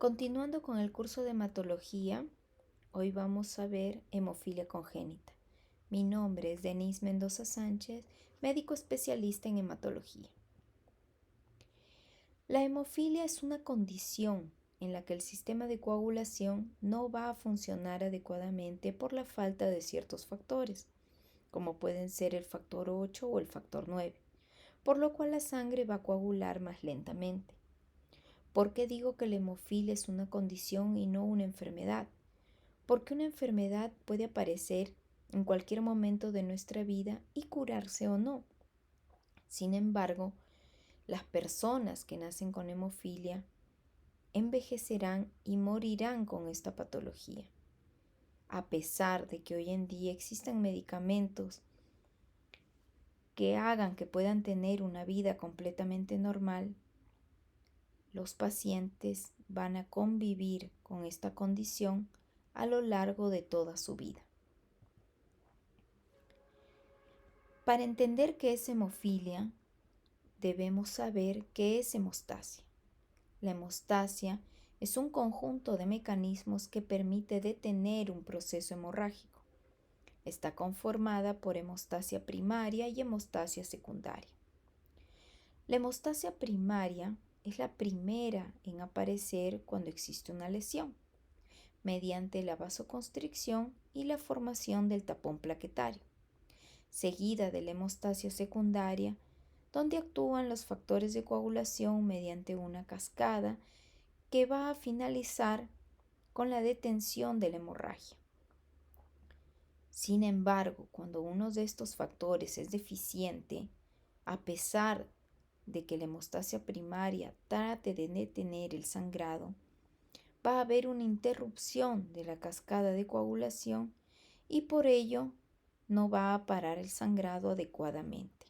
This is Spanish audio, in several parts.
Continuando con el curso de hematología, hoy vamos a ver hemofilia congénita. Mi nombre es Denise Mendoza Sánchez, médico especialista en hematología. La hemofilia es una condición en la que el sistema de coagulación no va a funcionar adecuadamente por la falta de ciertos factores, como pueden ser el factor 8 o el factor 9, por lo cual la sangre va a coagular más lentamente. ¿Por qué digo que la hemofilia es una condición y no una enfermedad? Porque una enfermedad puede aparecer en cualquier momento de nuestra vida y curarse o no. Sin embargo, las personas que nacen con hemofilia envejecerán y morirán con esta patología. A pesar de que hoy en día existan medicamentos que hagan que puedan tener una vida completamente normal, los pacientes van a convivir con esta condición a lo largo de toda su vida. Para entender qué es hemofilia, debemos saber qué es hemostasia. La hemostasia es un conjunto de mecanismos que permite detener un proceso hemorrágico. Está conformada por hemostasia primaria y hemostasia secundaria. La hemostasia primaria es la primera en aparecer cuando existe una lesión, mediante la vasoconstricción y la formación del tapón plaquetario, seguida de la hemostasia secundaria, donde actúan los factores de coagulación mediante una cascada que va a finalizar con la detención de la hemorragia. Sin embargo, cuando uno de estos factores es deficiente, a pesar de que la hemostasia primaria trate de detener el sangrado, va a haber una interrupción de la cascada de coagulación y por ello no va a parar el sangrado adecuadamente.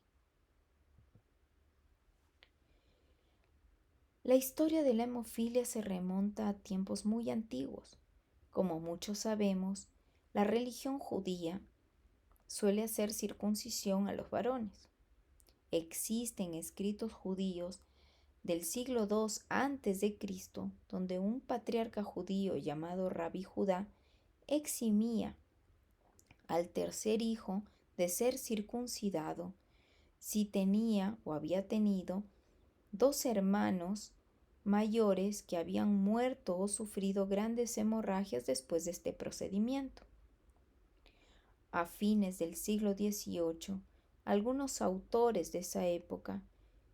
La historia de la hemofilia se remonta a tiempos muy antiguos. Como muchos sabemos, la religión judía suele hacer circuncisión a los varones. Existen escritos judíos del siglo II a.C., donde un patriarca judío llamado Rabí Judá eximía al tercer hijo de ser circuncidado si tenía o había tenido dos hermanos mayores que habían muerto o sufrido grandes hemorragias después de este procedimiento. A fines del siglo XVIII, algunos autores de esa época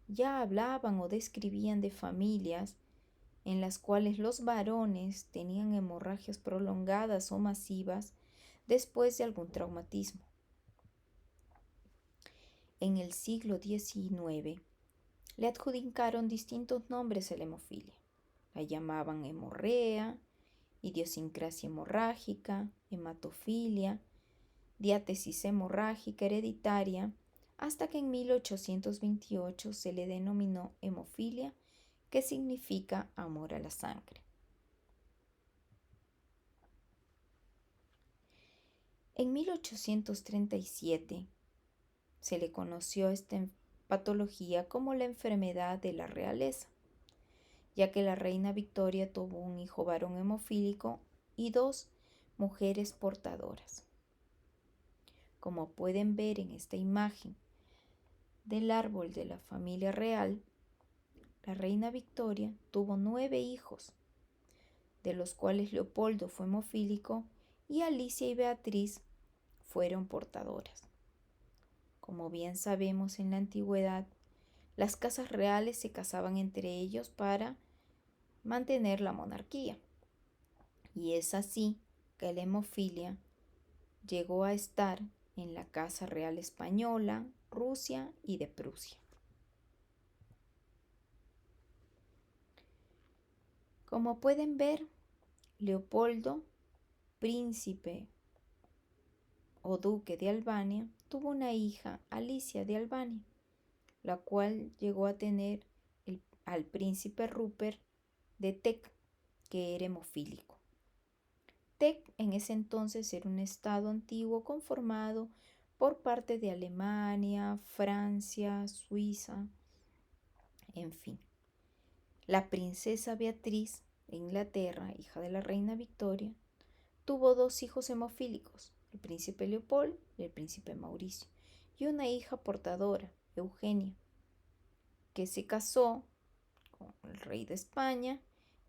ya hablaban o describían de familias en las cuales los varones tenían hemorragias prolongadas o masivas después de algún traumatismo. En el siglo XIX le adjudicaron distintos nombres a la hemofilia. La llamaban hemorrea, idiosincrasia hemorrágica, hematofilia, diátesis hemorrágica hereditaria, hasta que en 1828 se le denominó hemofilia, que significa amor a la sangre. En 1837 se le conoció a esta patología como la enfermedad de la realeza, ya que la reina Victoria tuvo un hijo varón hemofílico y dos mujeres portadoras. Como pueden ver en esta imagen del árbol de la familia real, la reina Victoria tuvo 9 hijos, de los cuales Leopoldo fue hemofílico y Alicia y Beatriz fueron portadoras. Como bien sabemos, en la antigüedad, las casas reales se casaban entre ellos para mantener la monarquía. Y es así que la hemofilia llegó a estar en la Casa Real Española, Rusia y de Prusia. Como pueden ver, Leopoldo, príncipe o duque de Albania, tuvo una hija, Alicia de Albania, la cual llegó a tener al príncipe Rupert de Teck, que era hemofílico. Teck en ese entonces era un estado antiguo conformado por parte de Alemania, Francia, Suiza, en fin. La princesa Beatriz de Inglaterra, hija de la reina Victoria, tuvo 2 hijos hemofílicos, el príncipe Leopold y el príncipe Mauricio, y una hija portadora, Eugenia, que se casó con el rey de España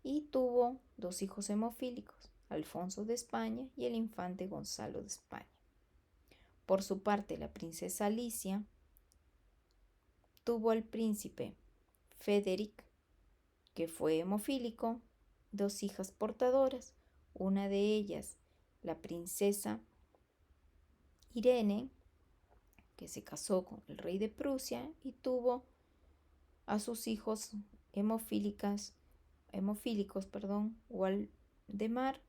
y tuvo 2 hijos hemofílicos, Alfonso de España y el infante Gonzalo de España. Por su parte, la princesa Alicia tuvo al príncipe Frederick, que fue hemofílico, 2 hijas portadoras, una de ellas la princesa Irene, que se casó con el rey de Prusia y tuvo a sus hijos hemofílicos, Waldemar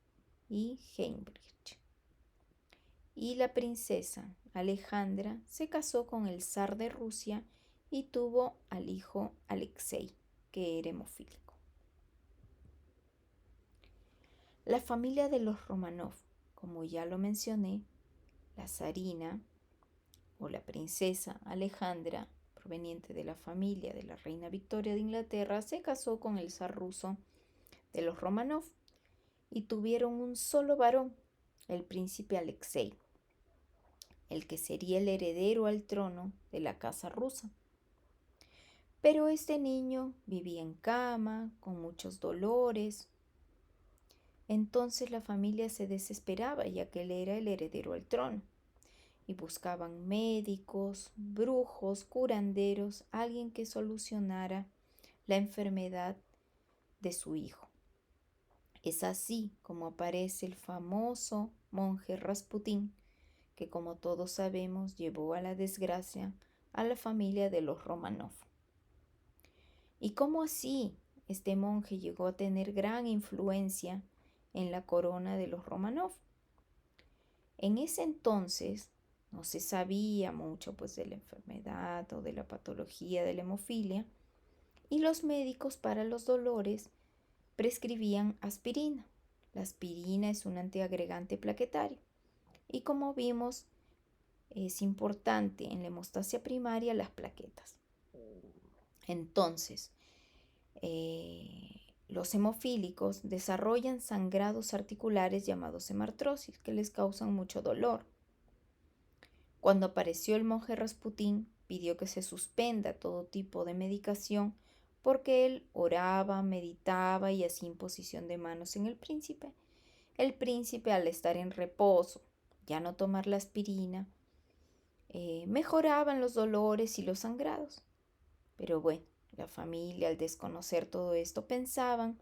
y Heinrich. Y la princesa Alejandra se casó con el zar de Rusia y tuvo al hijo Alexei, que era hemofílico. La familia de los Romanov, como ya lo mencioné, la zarina o la princesa Alejandra, proveniente de la familia de la reina Victoria de Inglaterra, se casó con el zar ruso de los Romanov y tuvieron un solo varón, el príncipe Alexei, el que sería el heredero al trono de la casa rusa. Pero este niño vivía en cama, con muchos dolores. Entonces la familia se desesperaba, ya que él era el heredero al trono, y buscaban médicos, brujos, curanderos, alguien que solucionara la enfermedad de su hijo. Es así como aparece el famoso monje Rasputín, que como todos sabemos llevó a la desgracia a la familia de los Romanov. ¿Y cómo así este monje llegó a tener gran influencia en la corona de los Romanov? En ese entonces no se sabía mucho de la enfermedad o de la patología de la hemofilia, y los médicos para los dolores prescribían aspirina. La aspirina es un antiagregante plaquetario y, como vimos, es importante en la hemostasia primaria las plaquetas. Entonces, los hemofílicos desarrollan sangrados articulares llamados hemartrosis, que les causan mucho dolor. Cuando apareció el monje Rasputín, pidió que se suspenda todo tipo de medicación porque él oraba, meditaba y hacía imposición de manos en el príncipe. El príncipe, al estar en reposo, ya no tomar la aspirina, mejoraban los dolores y los sangrados. Pero bueno, la familia, al desconocer todo esto, pensaban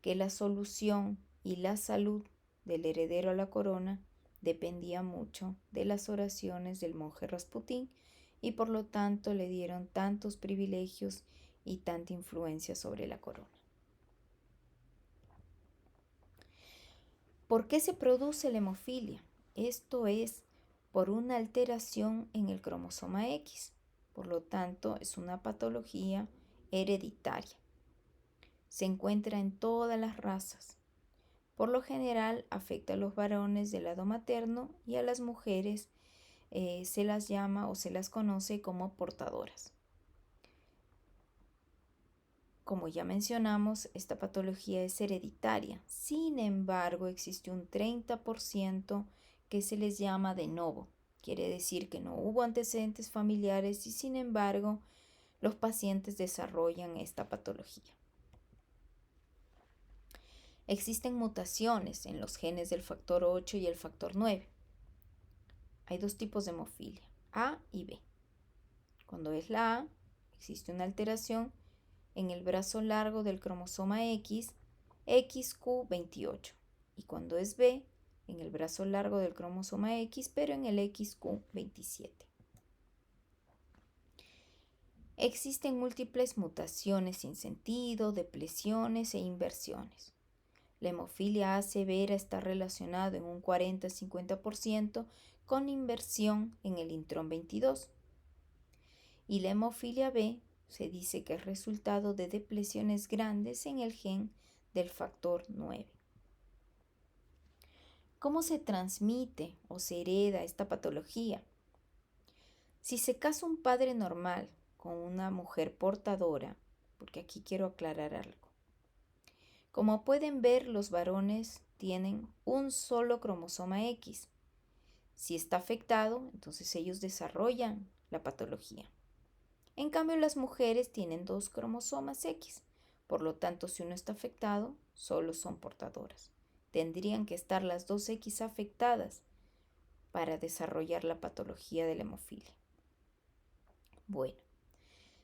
que la solución y la salud del heredero a la corona dependía mucho de las oraciones del monje Rasputín, y por lo tanto le dieron tantos privilegios y tanta influencia sobre la corona. ¿Por qué se produce la hemofilia? Esto es por una alteración en el cromosoma X. Por lo tanto, es una patología hereditaria. Se encuentra en todas las razas. Por lo general, afecta a los varones del lado materno, y a las mujeres se las llama o se las conoce como portadoras. Como ya mencionamos, esta patología es hereditaria. Sin embargo, existe un 30% que se les llama de novo. Quiere decir que no hubo antecedentes familiares y, sin embargo, los pacientes desarrollan esta patología. Existen mutaciones en los genes del factor 8 y el factor 9. Hay 2 tipos de hemofilia, A y B. Cuando es la A, existe una alteración en el brazo largo del cromosoma X, XQ28. Y cuando es B, en el brazo largo del cromosoma X, pero en el XQ27. Existen múltiples mutaciones sin sentido, depleciones e inversiones. La hemofilia A severa está relacionada en un 40-50% con inversión en el intrón 22. Y la hemofilia B se dice que es resultado de depleciones grandes en el gen del factor 9. ¿Cómo se transmite o se hereda esta patología? Si se casa un padre normal con una mujer portadora, porque aquí quiero aclarar algo. Como pueden ver, los varones tienen un solo cromosoma X. Si está afectado, entonces ellos desarrollan la patología. En cambio, las mujeres tienen dos cromosomas X. Por lo tanto, si uno está afectado, solo son portadoras. Tendrían que estar las dos X afectadas para desarrollar la patología de la hemofilia. Bueno,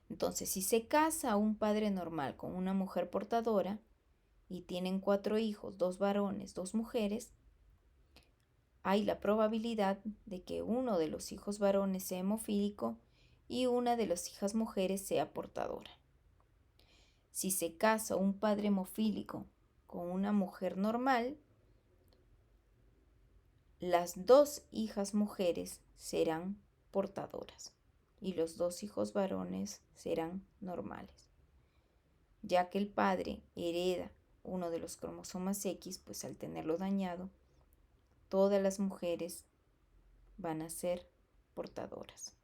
entonces si se casa un padre normal con una mujer portadora y tienen 4 hijos, 2 varones, 2 mujeres, hay la probabilidad de que uno de los hijos varones sea hemofílico y una de las hijas mujeres sea portadora. Si se casa un padre hemofílico con una mujer normal, las 2 hijas mujeres serán portadoras y los 2 hijos varones serán normales. Ya que el padre hereda uno de los cromosomas X, pues al tenerlo dañado, todas las mujeres van a ser portadoras.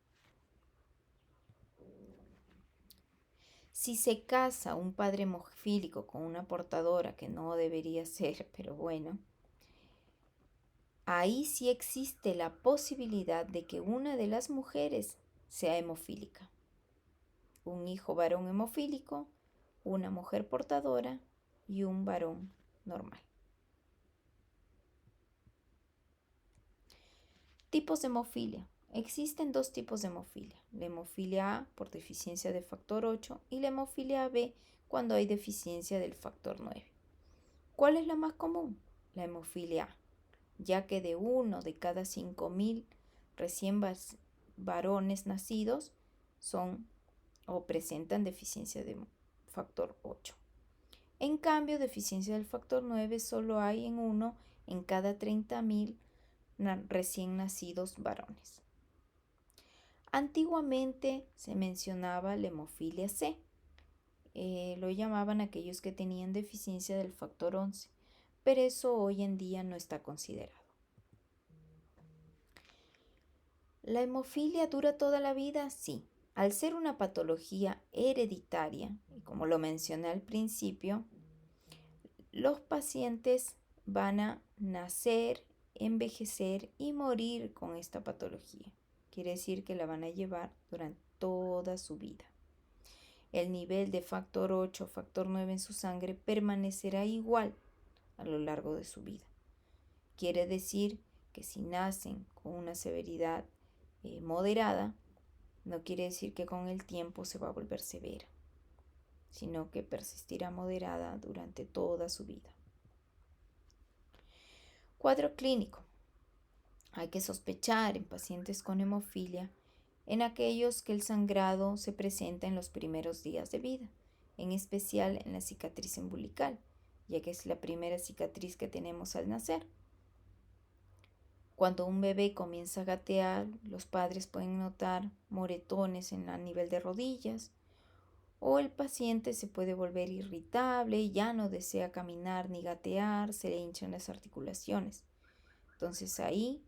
Si se casa un padre hemofílico con una portadora, que no debería ser, pero bueno, ahí sí existe la posibilidad de que una de las mujeres sea hemofílica. Un hijo varón hemofílico, una mujer portadora y un varón normal. Tipos de hemofilia. Existen 2 tipos de hemofilia. La hemofilia A por deficiencia del factor 8 y la hemofilia B cuando hay deficiencia del factor 9. ¿Cuál es la más común? La hemofilia A, ya que de 1 de cada 5.000 recién varones nacidos son o presentan deficiencia de factor 8. En cambio, deficiencia del factor 9 solo hay en 1 en cada 30.000 recién nacidos varones. Antiguamente se mencionaba la hemofilia C. Lo llamaban aquellos que tenían deficiencia del factor 11, pero eso hoy en día no está considerado. ¿La hemofilia dura toda la vida? Sí. Al ser una patología hereditaria, y como lo mencioné al principio, los pacientes van a nacer, envejecer y morir con esta patología. Quiere decir que la van a llevar durante toda su vida. El nivel de factor 8 o factor 9 en su sangre permanecerá igual a lo largo de su vida. Quiere decir que si nacen con una severidad moderada, no quiere decir que con el tiempo se va a volver severa, sino que persistirá moderada durante toda su vida. Cuadro clínico. Hay que sospechar en pacientes con hemofilia en aquellos que el sangrado se presenta en los primeros días de vida, en especial en la cicatriz umbilical, ya que es la primera cicatriz que tenemos al nacer. Cuando un bebé comienza a gatear, los padres pueden notar moretones a nivel de rodillas, o el paciente se puede volver irritable y ya no desea caminar ni gatear, se le hinchan las articulaciones. Entonces ahí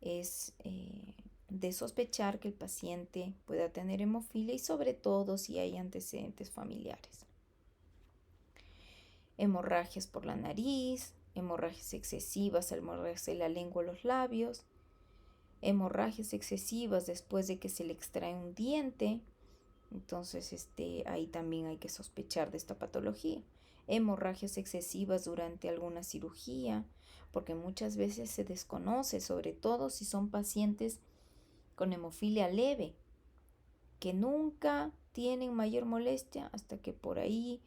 es de sospechar que el paciente pueda tener hemofilia y sobre todo si hay antecedentes familiares. Hemorragias por la nariz, hemorragias excesivas al morderse la lengua o los labios, hemorragias excesivas después de que se le extrae un diente. Entonces ahí también hay que sospechar de esta patología. Hemorragias excesivas durante alguna cirugía, porque muchas veces se desconoce, sobre todo si son pacientes con hemofilia leve, que nunca tienen mayor molestia hasta que por ahí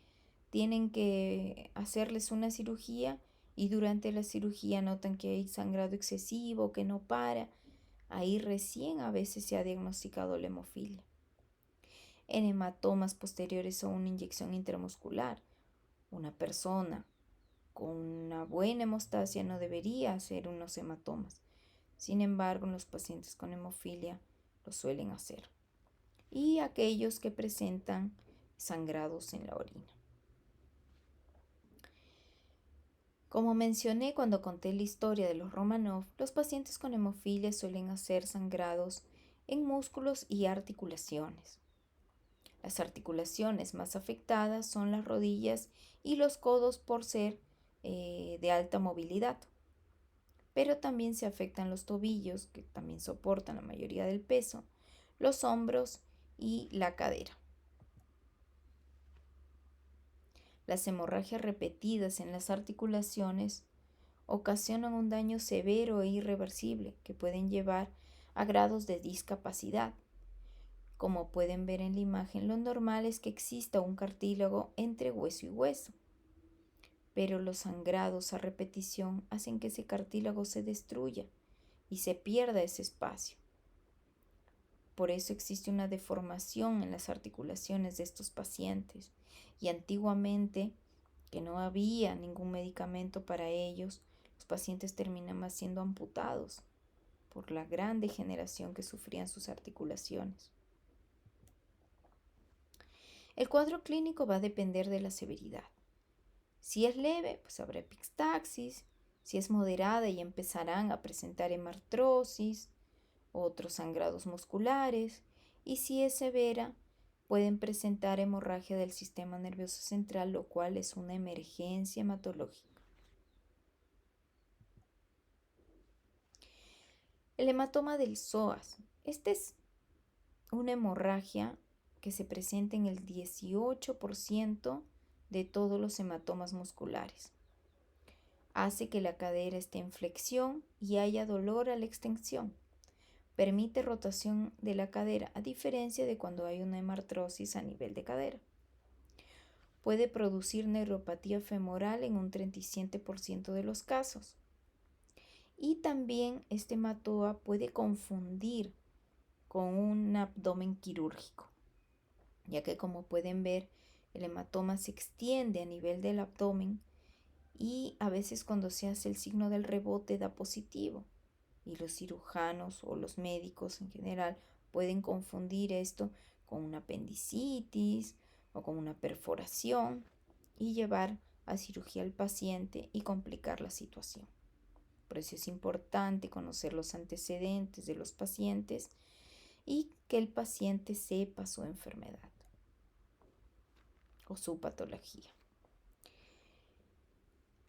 tienen que hacerles una cirugía y durante la cirugía notan que hay sangrado excesivo, que no para. Ahí recién a veces se ha diagnosticado la hemofilia. En hematomas posteriores a una inyección intramuscular, una persona con una buena hemostasia no debería hacer unos hematomas. Sin embargo, en los pacientes con hemofilia lo suelen hacer. Y aquellos que presentan sangrados en la orina. Como mencioné cuando conté la historia de los Romanov, los pacientes con hemofilia suelen hacer sangrados en músculos y articulaciones. Las articulaciones más afectadas son las rodillas y los codos por ser de alta movilidad, pero también se afectan los tobillos, que también soportan la mayoría del peso, los hombros y la cadera. Las hemorragias repetidas en las articulaciones ocasionan un daño severo e irreversible que pueden llevar a grados de discapacidad. Como pueden ver en la imagen, lo normal es que exista un cartílago entre hueso y hueso, pero los sangrados a repetición hacen que ese cartílago se destruya y se pierda ese espacio. Por eso existe una deformación en las articulaciones de estos pacientes, y antiguamente, que no había ningún medicamento para ellos, los pacientes terminaban siendo amputados por la gran degeneración que sufrían sus articulaciones. El cuadro clínico va a depender de la severidad. Si es leve, pues habrá epistaxis. Si es moderada y empezarán a presentar hemartrosis, otros sangrados musculares. Y si es severa, pueden presentar hemorragia del sistema nervioso central, lo cual es una emergencia hematológica. El hematoma del psoas. Esta es una hemorragia que se presenta en el 18% de todos los hematomas musculares. Hace que la cadera esté en flexión y haya dolor a la extensión. Permite rotación de la cadera, a diferencia de cuando hay una hemartrosis a nivel de cadera. Puede producir neuropatía femoral en un 37% de los casos. Y también este hematoma puede confundir con un abdomen quirúrgico, ya que, como pueden ver, el hematoma se extiende a nivel del abdomen y a veces cuando se hace el signo del rebote da positivo, y los cirujanos o los médicos en general pueden confundir esto con una apendicitis o con una perforación y llevar a cirugía al paciente y complicar la situación. Por eso es importante conocer los antecedentes de los pacientes y que el paciente sepa su enfermedad o su patología.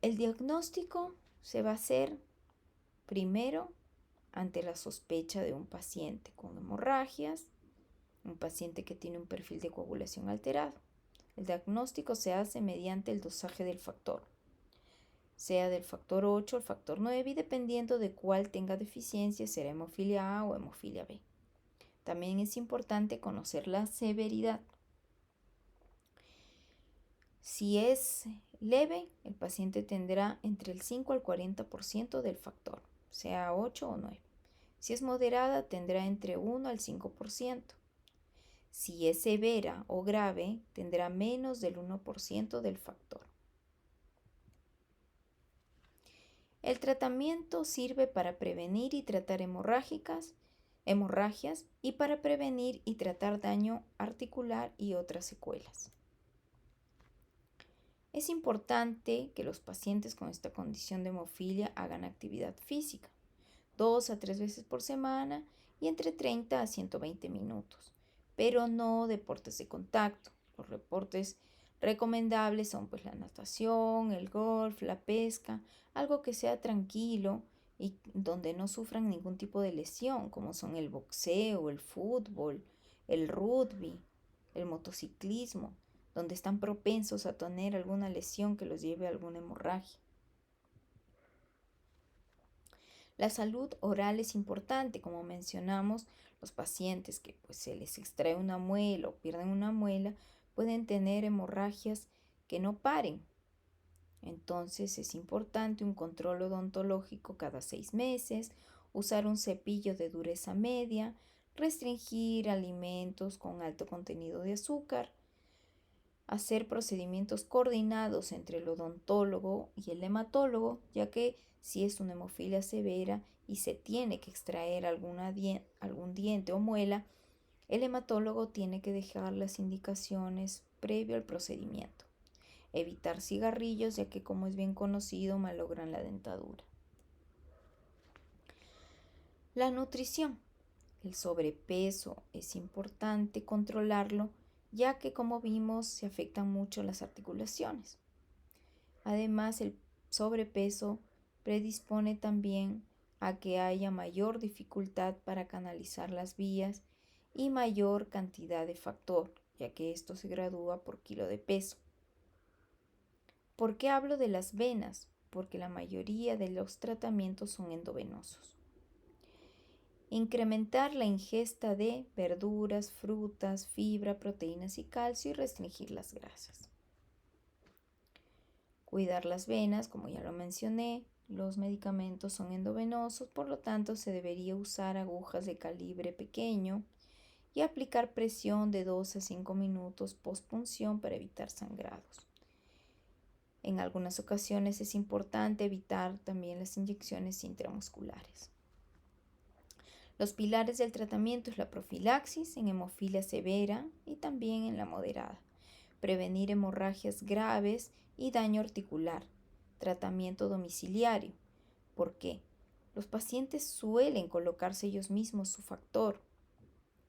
El diagnóstico se va a hacer primero ante la sospecha de un paciente con hemorragias, un paciente que tiene un perfil de coagulación alterado. El diagnóstico se hace mediante el dosaje del factor, sea del factor 8 o el factor 9, y dependiendo de cuál tenga deficiencia, será hemofilia A o hemofilia B. También es importante conocer la severidad. Si es leve, el paciente tendrá entre el 5 al 40% del factor, sea 8 o 9. Si es moderada, tendrá entre 1 al 5%. Si es severa o grave, tendrá menos del 1% del factor. El tratamiento sirve para prevenir y tratar hemorragias y para prevenir y tratar daño articular y otras secuelas. Es importante que los pacientes con esta condición de hemofilia hagan actividad física 2 a 3 veces por semana y entre 30 a 120 minutos, pero no deportes de contacto. Los deportes recomendables son pues la natación, el golf, la pesca, algo que sea tranquilo y donde no sufran ningún tipo de lesión, como son el boxeo, el fútbol, el rugby, el motociclismo, donde están propensos a tener alguna lesión que los lleve a alguna hemorragia. La salud oral es importante, como mencionamos, los pacientes que se les extrae una muela o pierden una muela pueden tener hemorragias que no paren. Entonces es importante un control odontológico cada 6 meses, usar un cepillo de dureza media, restringir alimentos con alto contenido de azúcar, hacer procedimientos coordinados entre el odontólogo y el hematólogo, ya que si es una hemofilia severa y se tiene que extraer algún diente o muela, el hematólogo tiene que dejar las indicaciones previo al procedimiento. Evitar cigarrillos, ya que, como es bien conocido, malogran la dentadura. La nutrición. El sobrepeso es importante controlarlo, ya que como vimos se afectan mucho las articulaciones. Además, el sobrepeso predispone también a que haya mayor dificultad para canalizar las vías y mayor cantidad de factor, ya que esto se gradúa por kilo de peso. ¿Por qué hablo de las venas? Porque la mayoría de los tratamientos son endovenosos. Incrementar la ingesta de verduras, frutas, fibra, proteínas y calcio y restringir las grasas. Cuidar las venas, como ya lo mencioné, los medicamentos son endovenosos, por lo tanto se debería usar agujas de calibre pequeño y aplicar presión de 2 a 5 minutos postpunción para evitar sangrados. En algunas ocasiones es importante evitar también las inyecciones intramusculares. Los pilares del tratamiento es la profilaxis en hemofilia severa y también en la moderada, prevenir hemorragias graves y daño articular, tratamiento domiciliario. ¿Por qué? Los pacientes suelen colocarse ellos mismos su factor,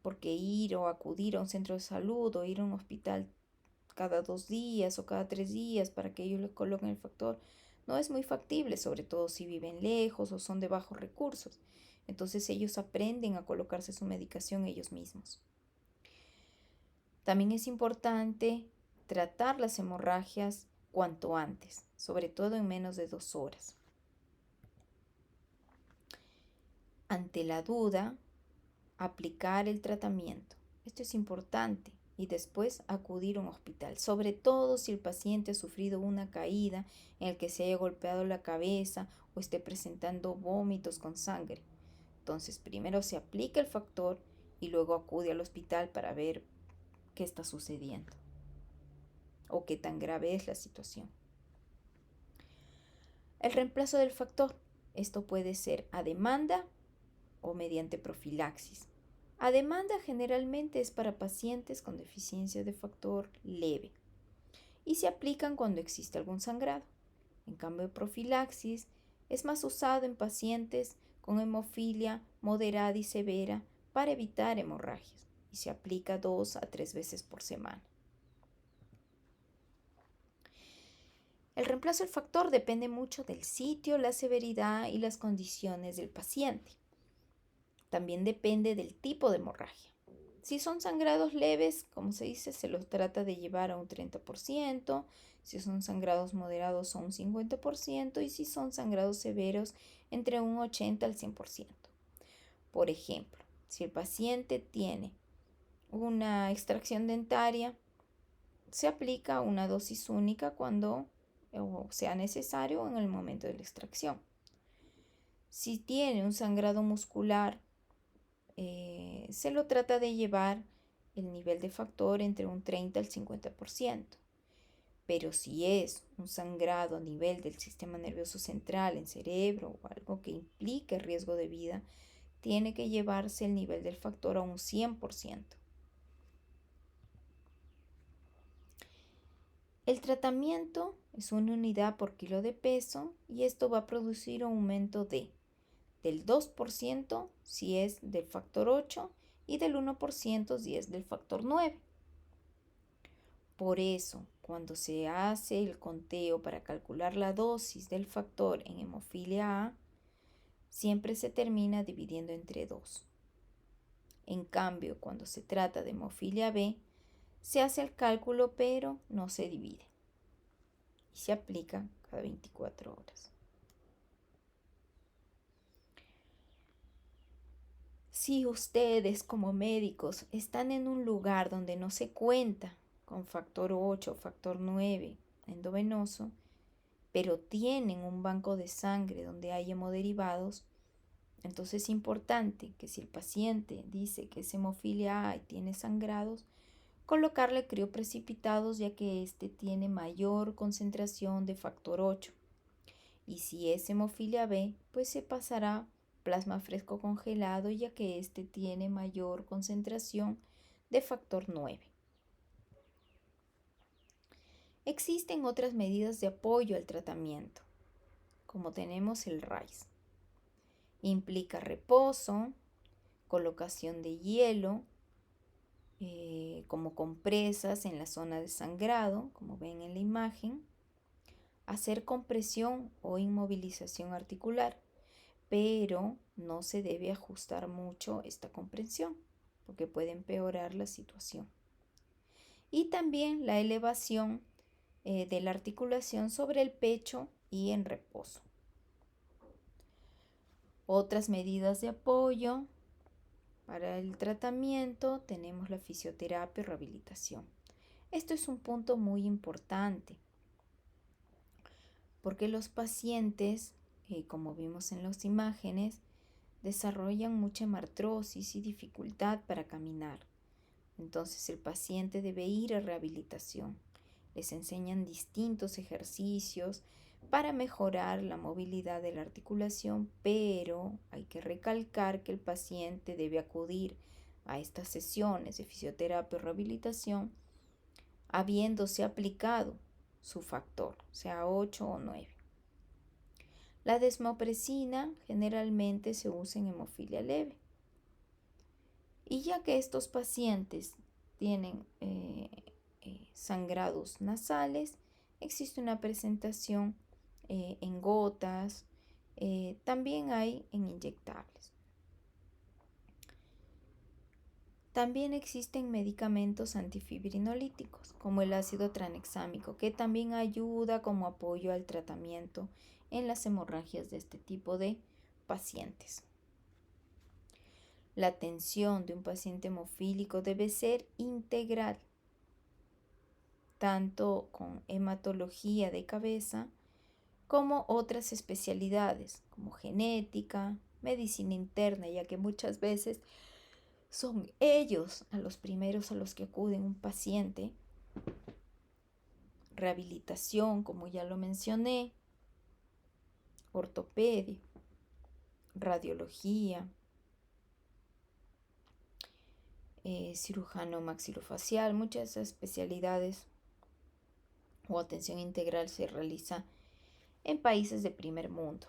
porque ir o acudir a un centro de salud o ir a un hospital cada 2 días o cada 3 días para que ellos les coloquen el factor no es muy factible, sobre todo si viven lejos o son de bajos recursos. Entonces ellos aprenden a colocarse su medicación ellos mismos. También es importante tratar las hemorragias cuanto antes, sobre todo en menos de 2 horas. Ante la duda, aplicar el tratamiento. Esto es importante y después acudir a un hospital, sobre todo si el paciente ha sufrido una caída en el que se haya golpeado la cabeza o esté presentando vómitos con sangre. Entonces, primero se aplica el factor y luego acude al hospital para ver qué está sucediendo o qué tan grave es la situación. El reemplazo del factor. Esto puede ser a demanda o mediante profilaxis. A demanda generalmente es para pacientes con deficiencia de factor leve y se aplican cuando existe algún sangrado. En cambio, profilaxis es más usado en pacientes con hemofilia moderada y severa para evitar hemorragias y se aplica 2 a 3 veces por semana. El reemplazo del factor depende mucho del sitio, la severidad y las condiciones del paciente. También depende del tipo de hemorragia. Si son sangrados leves, como se dice, se los trata de llevar a un 30%, si son sangrados moderados a un 50% y si son sangrados severos entre un 80 al 100%. Por ejemplo, si el paciente tiene una extracción dentaria, se aplica una dosis única cuando sea necesario en el momento de la extracción. Si tiene un sangrado muscular, se lo trata de llevar el nivel de factor entre un 30 al 50%. Pero si es un sangrado a nivel del sistema nervioso central, en cerebro o algo que implique riesgo de vida, tiene que llevarse el nivel del factor a un 100%. El tratamiento es una unidad por kilo de peso y esto va a producir un aumento del 2% si es del factor 8 y del 1% si es del factor 9. Por eso, cuando se hace el conteo para calcular la dosis del factor en hemofilia A, siempre se termina dividiendo entre 2. En cambio, cuando se trata de hemofilia B, se hace el cálculo pero no se divide y se aplica cada 24 horas. Si ustedes como médicos están en un lugar donde no se cuenta con factor 8 o factor 9 endovenoso, pero tienen un banco de sangre donde hay hemoderivados, entonces es importante que si el paciente dice que es hemofilia A y tiene sangrados, colocarle crioprecipitados ya que este tiene mayor concentración de factor 8. Y si es hemofilia B, pues se pasará plasma fresco congelado ya que este tiene mayor concentración de factor 9. Existen otras medidas de apoyo al tratamiento, como tenemos el RICE. Implica reposo, colocación de hielo, como compresas en la zona de sangrado, como ven en la imagen, hacer compresión o inmovilización articular, pero no se debe ajustar mucho esta compresión porque puede empeorar la situación. Y también la elevación de la articulación sobre el pecho y en reposo. Otras medidas de apoyo para el tratamiento tenemos la fisioterapia y rehabilitación. Esto es un punto muy importante porque los pacientes, como vimos en las imágenes, desarrollan mucha hemartrosis y dificultad para caminar. Entonces el paciente debe ir a rehabilitación. Les enseñan distintos ejercicios para mejorar la movilidad de la articulación, pero hay que recalcar que el paciente debe acudir a estas sesiones de fisioterapia y rehabilitación habiéndose aplicado su factor, sea 8 o 9. La desmopresina generalmente se usa en hemofilia leve. Y ya que estos pacientes tienen sangrados nasales, existe una presentación en gotas, también hay en inyectables. También existen medicamentos antifibrinolíticos, como el ácido tranexámico, que también ayuda como apoyo al tratamiento en las hemorragias de este tipo de pacientes. La atención de un paciente hemofílico debe ser integral, tanto con hematología de cabeza como otras especialidades como genética, medicina interna, ya que muchas veces son ellos a los primeros a los que acuden un paciente. Rehabilitación, como ya lo mencioné, ortopedia, radiología, cirujano maxilofacial, muchas especialidades o atención integral se realiza en países de primer mundo.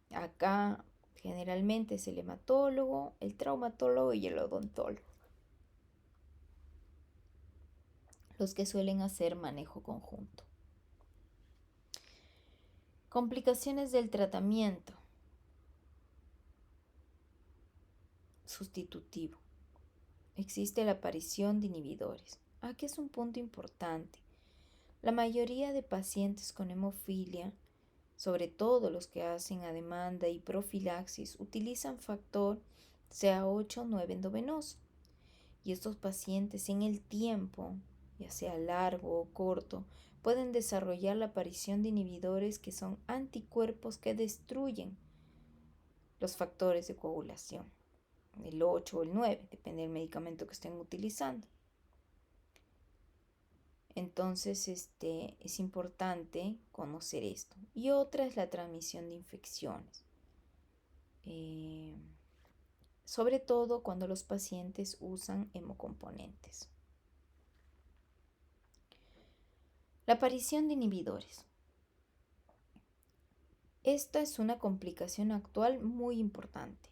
Acá generalmente es el hematólogo, el traumatólogo y el odontólogo los que suelen hacer manejo conjunto. Complicaciones del tratamiento sustitutivo. Existe la aparición de inhibidores. Aquí es un punto importante. La mayoría de pacientes con hemofilia, sobre todo los que hacen a demanda y profilaxis, utilizan factor CA8 o 9 endovenoso. Y estos pacientes en el tiempo, ya sea largo o corto, pueden desarrollar la aparición de inhibidores que son anticuerpos que destruyen los factores de coagulación, el 8 o el 9, depende del medicamento que estén utilizando. Entonces, es importante conocer esto. Y otra es la transmisión de infecciones. Sobre todo cuando los pacientes usan hemocomponentes. La aparición de inhibidores. Esta es una complicación actual muy importante,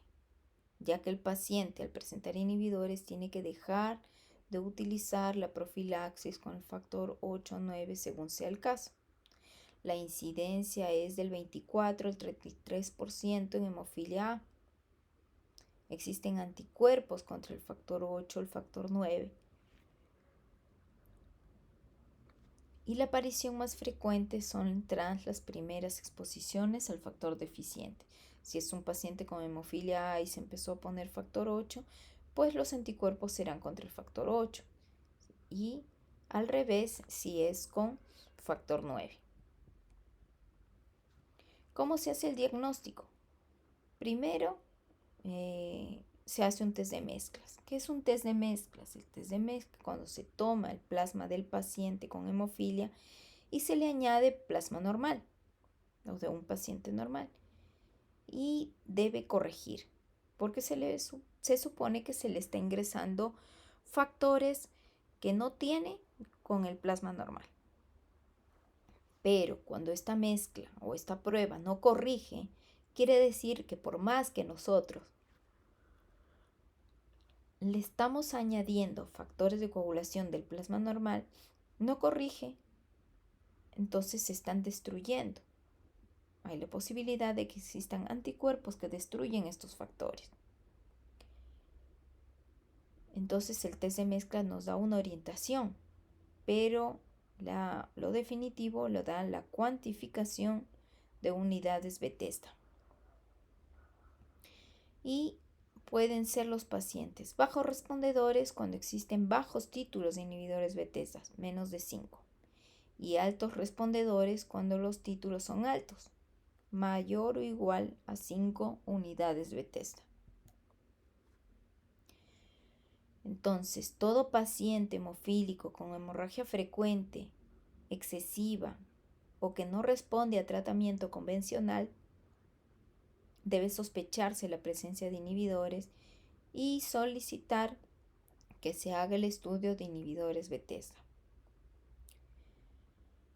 ya que el paciente al presentar inhibidores tiene que dejar de utilizar la profilaxis con el factor 8 o 9 según sea el caso. La incidencia es del 24 al 33% en hemofilia A. Existen anticuerpos contra el factor 8 o el factor 9. Y la aparición más frecuente son tras las primeras exposiciones al factor deficiente. Si es un paciente con hemofilia A y se empezó a poner factor 8, pues los anticuerpos serán contra el factor 8. Y al revés, si es con factor 9. ¿Cómo se hace el diagnóstico? Primero, se hace un test de mezclas. ¿Qué es un test de mezclas? El test de mezclas, cuando se toma el plasma del paciente con hemofilia y se le añade plasma normal, o de un paciente normal, y debe corregir, porque se supone que se le está ingresando factores que no tiene con el plasma normal. Pero cuando esta mezcla o esta prueba no corrige, quiere decir que por más que nosotros le estamos añadiendo factores de coagulación del plasma normal, no corrige, entonces se están destruyendo. Hay la posibilidad de que existan anticuerpos que destruyen estos factores. Entonces el test de mezcla nos da una orientación, pero lo definitivo lo da la cuantificación de unidades Bethesda. Y pueden ser los pacientes bajos respondedores cuando existen bajos títulos de inhibidores Bethesda, menos de 5, y altos respondedores cuando los títulos son altos, mayor o igual a 5 unidades Bethesda. Entonces, todo paciente hemofílico con hemorragia frecuente, excesiva o que no responde a tratamiento convencional debe sospecharse la presencia de inhibidores y solicitar que se haga el estudio de inhibidores Bethesda.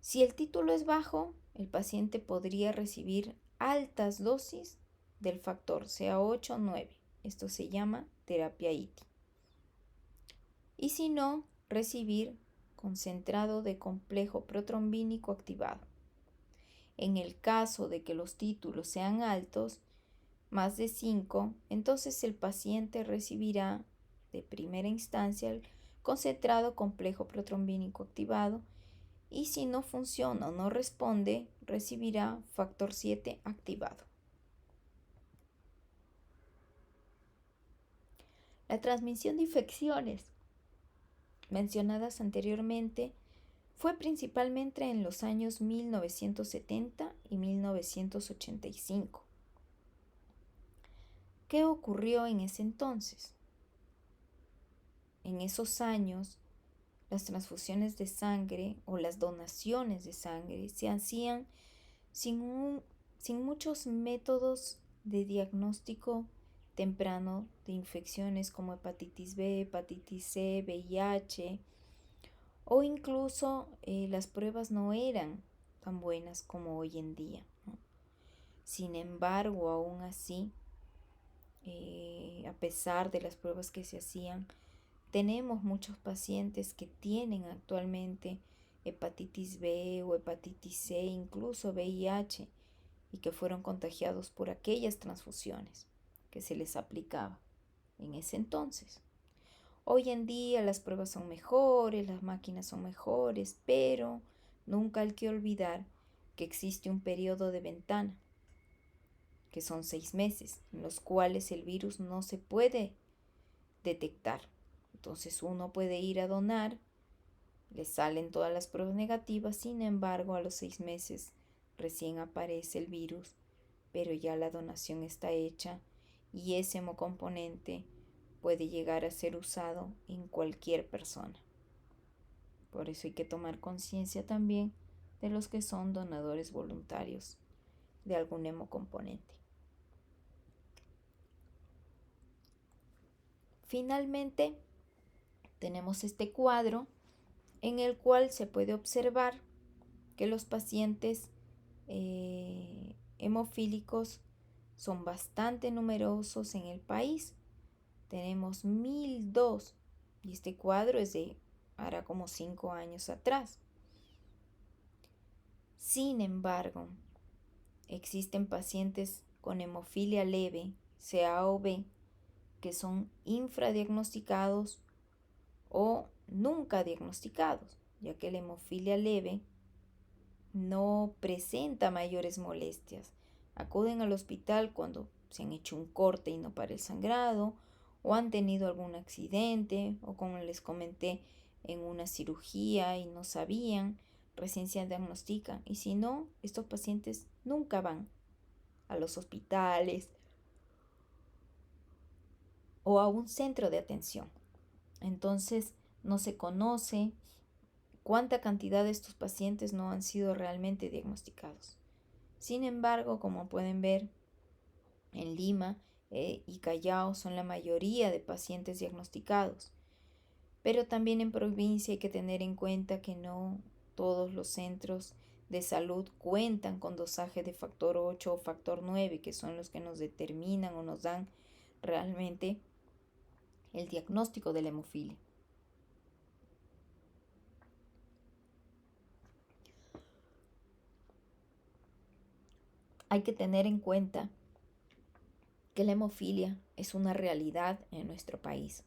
Si el título es bajo, el paciente podría recibir altas dosis del factor, sea 8 o 9. Esto se llama terapia ITI. Y si no, recibir concentrado de complejo protrombínico activado. En el caso de que los títulos sean altos, más de 5, entonces el paciente recibirá de primera instancia el concentrado complejo protrombínico activado y si no funciona o no responde, recibirá factor 7 activado. La transmisión de infecciones mencionadas anteriormente fue principalmente en los años 1970 y 1985. ¿Qué ocurrió en ese entonces? En esos años, las transfusiones de sangre o las donaciones de sangre se hacían sin muchos métodos de diagnóstico temprano de infecciones como hepatitis B, hepatitis C, VIH, o incluso las pruebas no eran tan buenas como hoy en día, ¿no? Sin embargo, aún así, a pesar de las pruebas que se hacían, tenemos muchos pacientes que tienen actualmente hepatitis B o hepatitis C, incluso VIH, y que fueron contagiados por aquellas transfusiones que se les aplicaba en ese entonces. Hoy en día las pruebas son mejores, las máquinas son mejores, pero nunca hay que olvidar que existe un periodo de ventana, que son 6 meses, en los cuales el virus no se puede detectar. Entonces uno puede ir a donar, le salen todas las pruebas negativas, sin embargo a los 6 meses recién aparece el virus, pero ya la donación está hecha y ese hemocomponente puede llegar a ser usado en cualquier persona. Por eso hay que tomar conciencia también de los que son donadores voluntarios de algún hemocomponente. Finalmente, tenemos este cuadro en el cual se puede observar que los pacientes hemofílicos son bastante numerosos en el país. Tenemos 1002 y este cuadro es de ahora como 5 años atrás. Sin embargo, existen pacientes con hemofilia leve, CA o B, que son infradiagnosticados o nunca diagnosticados, ya que la hemofilia leve no presenta mayores molestias. Acuden al hospital cuando se han hecho un corte y no para el sangrado, o han tenido algún accidente, o como les comenté, en una cirugía y no sabían, recién se diagnostican. Y si no, estos pacientes nunca van a los hospitales o a un centro de atención. Entonces, no se conoce cuánta cantidad de estos pacientes no han sido realmente diagnosticados. Sin embargo, como pueden ver, en Lima y Callao son la mayoría de pacientes diagnosticados. Pero también en provincia hay que tener en cuenta que no todos los centros de salud cuentan con dosaje de factor 8 o factor 9, que son los que nos determinan o nos dan realmente el diagnóstico de la hemofilia. Hay que tener en cuenta que la hemofilia es una realidad en nuestro país,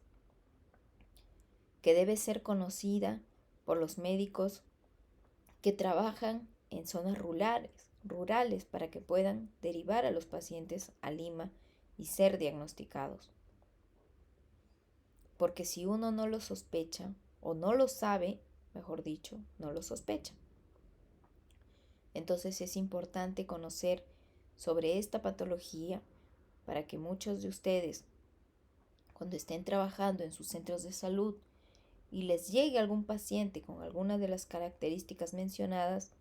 que debe ser conocida por los médicos que trabajan en zonas rurales para que puedan derivar a los pacientes a Lima y ser diagnosticados. Porque si uno no lo sospecha o no lo sabe, mejor dicho, no lo sospecha. Entonces es importante conocer sobre esta patología para que muchos de ustedes, cuando estén trabajando en sus centros de salud y les llegue algún paciente con alguna de las características mencionadas,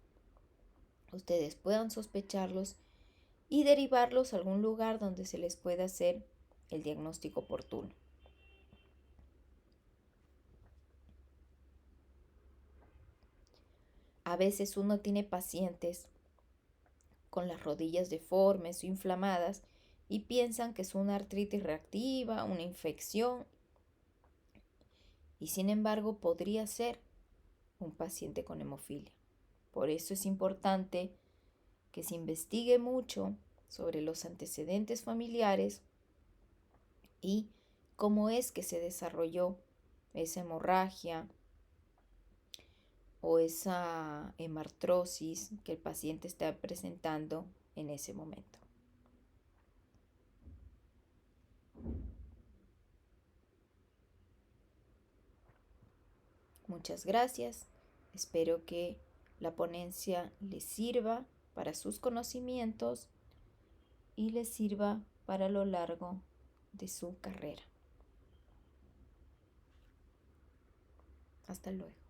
ustedes puedan sospecharlos y derivarlos a algún lugar donde se les pueda hacer el diagnóstico oportuno. A veces uno tiene pacientes con las rodillas deformes o inflamadas y piensan que es una artritis reactiva, una infección, y sin embargo podría ser un paciente con hemofilia. Por eso es importante que se investigue mucho sobre los antecedentes familiares y cómo es que se desarrolló esa hemorragia o esa hemartrosis que el paciente está presentando en ese momento. Muchas gracias. Espero que la ponencia les sirva para sus conocimientos y les sirva para lo largo de su carrera. Hasta luego.